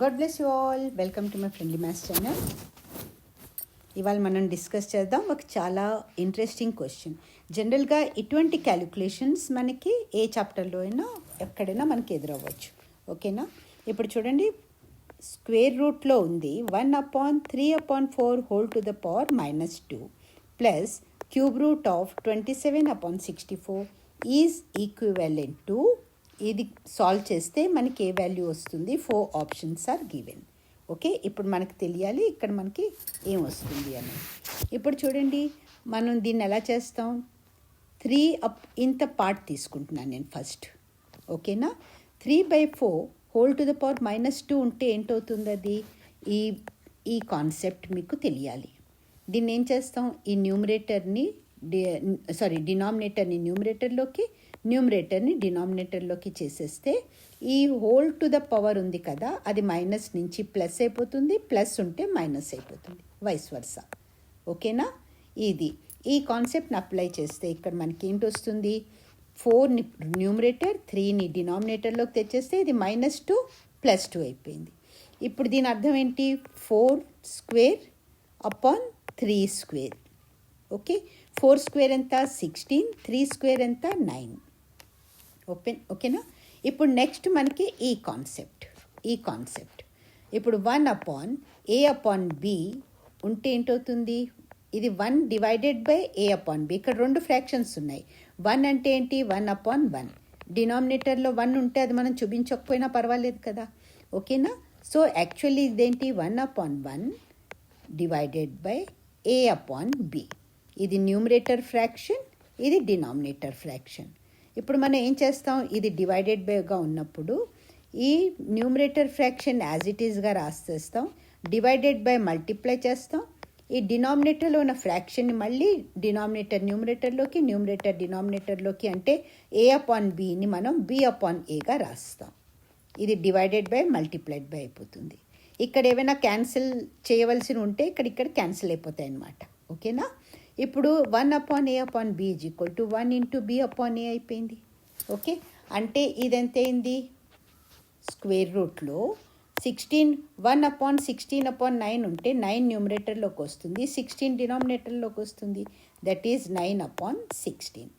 God bless you all. Welcome to my friendly maths channel. ఇవాళ మనం discuss చేద్దాం ఒక చాలా ఇంట్రెస్టింగ్ క్వశ్చన్. జనరల్గా ఇటువంటి క్యాలిక్యులేషన్స్ మనకి ఏ చాప్టర్లో అయినా ఎక్కడైనా మనకి ఎదురవ్వచ్చు. ఓకేనా? ఇప్పుడు చూడండి, స్క్వేర్ రూట్లో ఉంది 1/3/4 whole to the power -2 plus cube root of 27/64 is equivalent to. ఇది సాల్వ్ చేస్తే మనకి ఏ వాల్యూ వస్తుంది? 4 ఆప్షన్స్ ఆర్ గివెన్. ఓకే, ఇప్పుడు మనకు తెలియాలి ఇక్కడ మనకి ఏం వస్తుంది అని. ఇప్పుడు చూడండి, మనం దీన్ని ఎలా చేస్తాం? 3 ఇంత పార్ట్ తీసుకుంటున్నాను నేను ఫస్ట్. ఓకేనా? 3/4 హోల్ టు ద పవర్ -2 ఉంటే ఏంటవుతుంది? అది ఈ కాన్సెప్ట్ మీకు తెలియాలి. దీన్ని ఏం చేస్తాం? ఈ న్యూమరేటర్ని డినామినేటర్ని న్యూమరేటర్ని డినామినేటర్లోకి చేసేస్తే ఈ హోల్ టు ద పవర్ ఉంది కదా, అది మైనస్ నుంచి ప్లస్ అయిపోతుంది, ప్లస్ ఉంటే మైనస్ అయిపోతుంది, వైస్ వర్సా. ఓకేనా? ఈ కాన్సెప్ట్ని అప్లై చేస్తే ఇక్కడ మనకి ఏంటి వస్తుంది? 4ని న్యూమరేటర్, 3ని డినామినేటర్లోకి తెచ్చేస్తే ఇది -2 +2 అయిపోయింది. ఇప్పుడు దీని అర్థం ఏంటి? 4² / 3². ఓకే, 4² ఎంత? 16, 3² ఎంత? 9. ఓకేనా? ఇప్పుడు నెక్స్ట్ మనకి ఈ కాన్సెప్ట్ ఇప్పుడు 1/a/b ఉంటే ఏంటవుతుంది? ఇది 1 డివైడెడ్ బై a/b. ఇక్కడ 2 ఫ్రాక్షన్స్ ఉన్నాయి. 1 అంటే ఏంటి? 1/1. డినామినేటర్లో 1 ఉంటే అది మనం చూపించకపోయినా పర్వాలేదు కదా. ఓకేనా? సో యాక్చువల్లీ ఇదేంటి? 1/1 డివైడెడ్ బై a/b. ఇది న్యూమరేటర్ ఫ్రాక్షన్, ఇది డినామినేటర్ ఫ్రాక్షన్. ఇప్పుడు మనం ఏం చేస్తాం? ఇది డివైడెడ్ బైగా ఉన్నప్పుడు ఈ న్యూమరేటర్ ఫ్రాక్షన్ యాజ్ ఇట్ ఈస్గా రాసేస్తాం, డివైడెడ్ బై మల్టిప్లై చేస్తాం. ఈ డినామినేటర్లో ఉన్న ఫ్రాక్షన్ని మళ్ళీ డినామినేటర్ న్యూమరేటర్లోకి, న్యూమరేటర్ డినామినేటర్లోకి, అంటే a/bని మనం b/aగా రాస్తాం. ఇది డివైడెడ్ బై మల్టిప్లైడ్ బై అయిపోతుంది. ఇక్కడ ఏమైనా క్యాన్సిల్ చేయవలసి ఉంటే ఇక్కడ క్యాన్సిల్ అయిపోతాయి అన్నమాట. ఓకేనా? ఇప్పుడు 1/a/b = 1 × b/a అయిపోయింది. ఓకే, అంటే ఇదెంత అయింది? స్క్వేర్ రూట్లో 1/16/9 ఉంటే 9 న్యూమరేటర్లోకి వస్తుంది, 16 డినామినేటర్లోకి వస్తుంది. That is 9/16.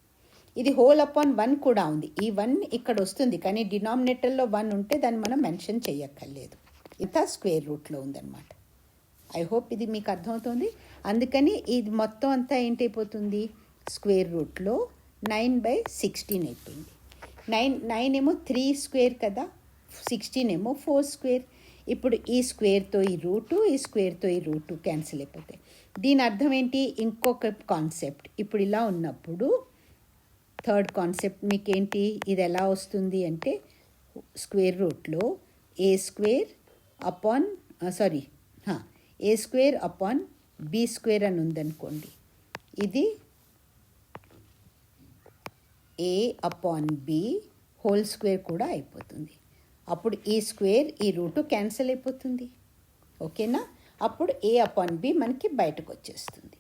ఇది హోల్ అపాన్ 1 కూడా ఉంది. ఈ 1 ఇక్కడ వస్తుంది, కానీ డినామినేటర్లో 1 ఉంటే దాన్ని మనం మెన్షన్ చేయక్కర్లేదు. ఇంత స్క్వేర్ రూట్లో ఉందన్నమాట. ఐ హోప్ ఇది మీకు అర్థమవుతుంది. అందుకని ఇది మొత్తం అంతా ఏంటైపోతుంది? స్క్వేర్ రూట్లో 9/16 అయిపోయింది. 9 ఏమో 3² కదా, 16 ఏమో 4². ఇప్పుడు ఈ స్క్వేర్తో ఈ రూటు, ఈ స్క్వేర్తో ఈ రూటు క్యాన్సిల్ అయిపోతాయి. దీని అర్థం ఏంటి? ఇంకొక కాన్సెప్ట్ ఇప్పుడు ఇలా ఉన్నప్పుడు థర్డ్ కాన్సెప్ట్ మీకేంటి? ఇది ఎలా వస్తుంది అంటే స్క్వేర్ రూట్లో a² అని ఉందనుకోండి. ఇది a/b హోల్ స్క్వేర్ కూడా అయిపోతుంది. అప్పుడు ఈ స్క్వేర్ ఈ రూటు క్యాన్సిల్ అయిపోతుంది. ఓకేనా? అప్పుడు a/b మనకి బయటకు వచ్చేస్తుంది.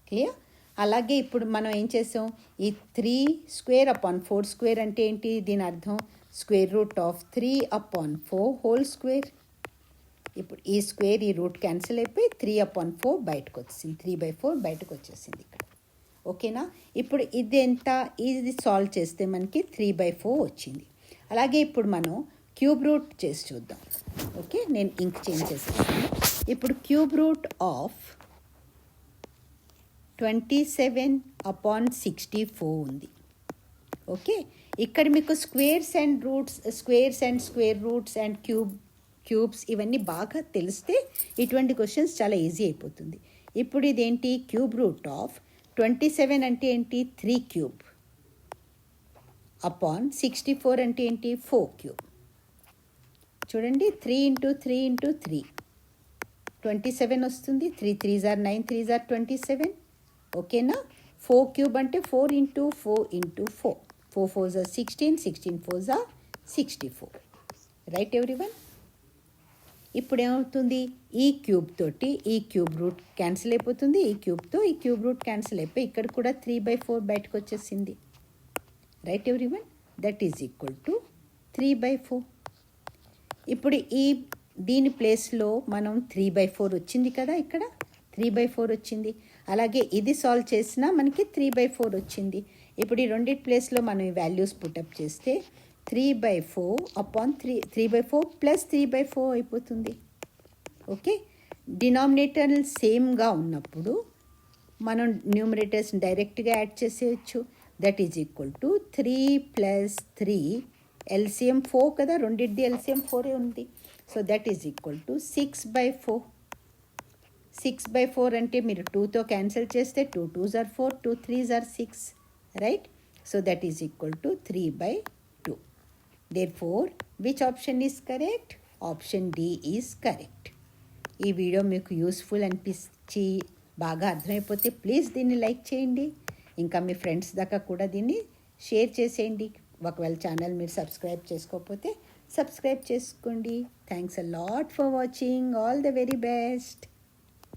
క్లియర్? అలాగే ఇప్పుడు మనం ఏం చేసాం? ఈ 3² / 4² అంటే ఏంటి? దీని అర్థం square root of 3/4 whole square. ఇప్పుడు ఈ స్క్వేర్ ఈ రూట్ క్యాన్సిల్ అయిపోయి 3/4 బయటకు వచ్చింది, 3/4 బయటకు వచ్చేసింది ఇక్కడ. ఓకేనా? ఇప్పుడు ఇది ఎంత? ఇది సాల్వ్ చేస్తే మనకి 3/4 వచ్చింది. అలాగే ఇప్పుడు మనం క్యూబ్ రూట్ చేసి చూద్దాం. ఓకే, నేను ఇంక్ చేంజ్ చేసేస్తాను. ఇప్పుడు క్యూబ్ రూట్ ఆఫ్ 27/64 ఉంది. ఓకే, ఇక్కడ మీకు squares and square roots and cubes ఇవన్నీ బాగా తెలిస్తే ఇటువంటి క్వశ్చన్స్ చాలా ఈజీ అయిపోతుంది. ఇప్పుడు ఇదేంటి? క్యూబ్ రూట్ ఆఫ్ 27 అంటే ఏంటి? 3³ అపాన్ 64 అంటే ఏంటి? 4³ చూడండి, 3 × 3 × 3 27 వస్తుంది. 3 3s are 9, 3s are 27. ఓకేనా? 4³ అంటే 4 × 4 × 4, 4 4s are 16, 16 4s are 64. Right everyone? ఇప్పుడు ఏమవుతుంది? ఈ క్యూబ్ తోటి ఈ క్యూబ్ రూట్ క్యాన్సిల్ అయిపోతుంది, ఈ క్యూబ్తో ఈ క్యూబ్ రూట్ క్యాన్సిల్ అయిపోయి ఇక్కడ కూడా 3/4 బయటకు వచ్చేసింది. Right everyone? That is equal to 3/4. ఇప్పుడు దీని ప్లేస్లో మనం 3/4 వచ్చింది కదా, ఇక్కడ 3/4 వచ్చింది. అలాగే ఇది సాల్వ్ చేసినా మనకి 3/4 వచ్చింది. ఇప్పుడు ఈ రెండింటి ప్లేస్లో మనం ఈ వాల్యూస్ పుటప్ చేస్తే 3/4 అపాన్ 3/4 ప్లస్ 3/4 అయిపోతుంది. ఓకే, డినామినేటర్ సేమ్గా ఉన్నప్పుడు మనం న్యూమరేటర్స్ డైరెక్ట్గా యాడ్ చేసేయచ్చు. That is equal to 3 + 3 LCM 4 కదా, రెండింటిది ఎల్సిఎం 4 ఉంది. So that is equal to 6/4. 6/4 అంటే మీరు 2తో క్యాన్సిల్ చేస్తే 2 2s are 4, 2 3s are 6, right? So that is equal to 3/2. Therefore, which option is correct? Option D is correct. ఈ video మీకు useful అనిపించి బాగా అర్థమైపోతే ప్లీజ్ దీన్ని లైక్ చేయండి. ఇంకా మీ ఫ్రెండ్స్ దాకా కూడా దీన్ని షేర్ చేసేయండి. ఒకవేళ ఛానల్ మీరు సబ్స్క్రైబ్ చేసుకోకపోతే సబ్స్క్రైబ్ చేసుకోండి. Thanks a lot for watching. All the very best.